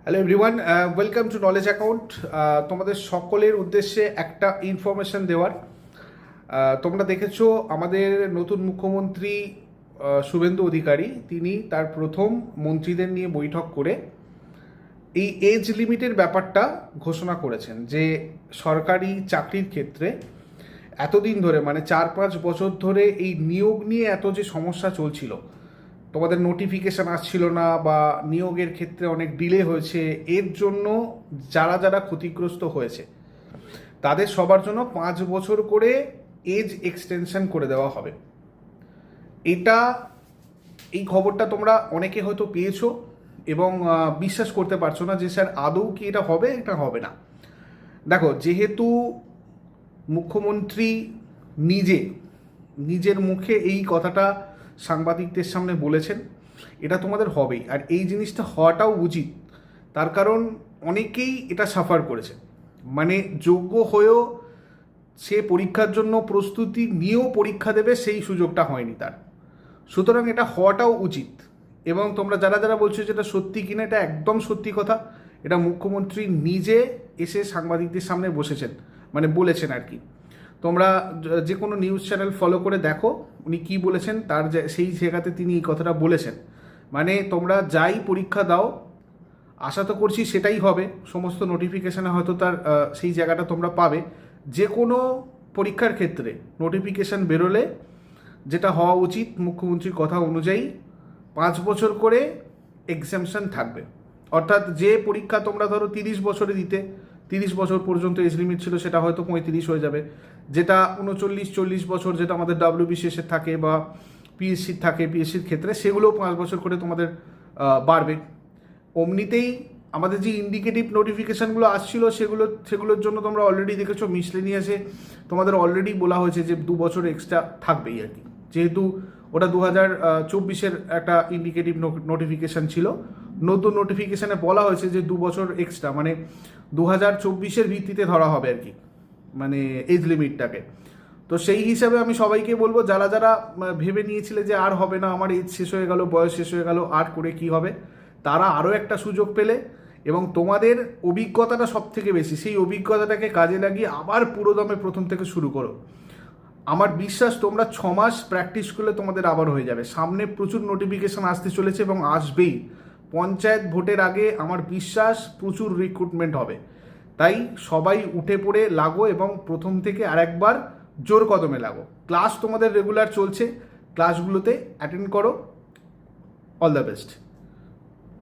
Hello everyone, welcome to knowledge account. তোমাদের সকলের উদ্দেশ্যে একটা ইনফরমেশন দেওয়ার। তোমরা দেখেছো আমাদের নতুন মুখ্যমন্ত্রী শুভেন্দু অধিকারী তিনি তার প্রথম মন্ত্রীদের নিয়ে বৈঠক করে এই এজ লিমিটের ব্যাপারটা ঘোষণা করেছেন যে সরকারি চাকরির ক্ষেত্রে এতদিন ধরে মানে 4-5 বছর ধরে এই নিয়োগ নিয়ে এত যে সমস্যা চলছিল, তোমাদের নোটিফিকেশান আসছিল না বা নিয়োগের ক্ষেত্রে অনেক ডিলে হয়েছে, এর জন্য যারা যারা ক্ষতিগ্রস্ত হয়েছে তাদের সবার জন্য 5 বছর করে এজ এক্সটেনশন করে দেওয়া হবে। এটা এই খবরটা তোমরা অনেকে হয়তো পেয়েছো এবং বিশ্বাস করতে পারছো না যে স্যার আদৌ কি এটা হবে, এটা হবে না। দেখো, যেহেতু মুখ্যমন্ত্রী নিজের মুখে এই কথাটা সাংবাদিকদের সামনে বলেছেন, এটা তোমাদের হবেই। আর এই জিনিসটা হওয়াটাও উচিত, তার কারণ অনেকেই এটা সাফার করেছে, মানে যোগ্য হয়েও সে পরীক্ষার জন্য প্রস্তুতি নিয়েও পরীক্ষা দেবে সেই সুযোগটা হয়নি তার। সুতরাং এটা হওয়াটাও উচিত। এবং তোমরা যারা যারা বলছো যেটা সত্যি কিনা, এটা একদম সত্যি কথা। এটা মুখ্যমন্ত্রী নিজে এসে সাংবাদিকদের সামনে মানে বলেছেন আর কি। তোমরা যে কোনো নিউজ চ্যানেল ফলো করে দেখো উনি কি বলেছেন, তার সেই জায়গাতে তিনি এই কথাটা বলেছেন। মানে তোমরা যাই পরীক্ষা দাও, আশা তো করছি সেটাই হবে, সমস্ত নোটিফিকেশানে হয়তো তার সেই জায়গাটা তোমরা পাবে। যে কোনো পরীক্ষার ক্ষেত্রে নোটিফিকেশান বেরোলে যেটা হওয়া উচিত মুখ্যমন্ত্রীর কথা অনুযায়ী 5 বছর করে এক্সামশন থাকবে। অর্থাৎ যে পরীক্ষা তোমরা ধরো 30 বছরে দিতে, 30 বছর পর্যন্ত এজ লিমিট ছিল, সেটা হয়তো 35 হয়ে যাবে। যেটা 39-40 বছর যেটা আমাদের WBCS থাকে বা পিএসসির থাকে, পিএসসির ক্ষেত্রে সেগুলোও 5 বছর করে তোমাদের বাড়বে। অমনিতেই আমাদের যে ইন্ডিকেটিভ নোটিফিকেশানগুলো আসছিল সেগুলোর জন্য তোমরা অলরেডি দেখেছো মিসলেনিয়াসে তোমাদের অলরেডি বলা হয়েছে যে 2 বছর এক্সট্রা থাকবেই আর কি। যেহেতু ওটা 2024-এর একটা ইন্ডিকেটিভ নোটিফিকেশান ছিল, নতুন নোটিফিকেশানে বলা হয়েছে যে 2 বছর এক্সট্রা, মানে 2024-এর ভিত্তিতে ধরা হবে আর কি, মানে এজ লিমিটটাকে। তো সেই হিসাবে আমি সবাইকে বলবো, যারা যারা ভেবে নিয়েছিলে যে আর হবে না, আমার এজ শেষ হয়ে গেল, বয়স শেষ হয়ে গেল, আর করে কি হবে, তারা আরও একটা সুযোগ পেলে এবং তোমাদের অভিজ্ঞতাটা সব থেকে বেশি, সেই অভিজ্ঞতাটাকে কাজে লাগিয়ে আবার পুরোদমে প্রথম থেকে শুরু করো। আমার বিশ্বাস তোমরা 6 মাস প্র্যাকটিস করলে তোমাদের আবার হয়ে যাবে। সামনে প্রচুর নোটিফিকেশান আসতে চলেছে এবং আসবেই। পঞ্চায়েত ভোটের আগে আমার বিশ্বাস প্রচুর রিক্রুটমেন্ট হবে। তাই সবাই উঠে পড়ে লাগো এবং প্রথম থেকে আরেকবার জোর কদমে লাগো। ক্লাস তোমাদের রেগুলার চলছে, ক্লাসগুলোতে অ্যাটেন্ড করো। All the best.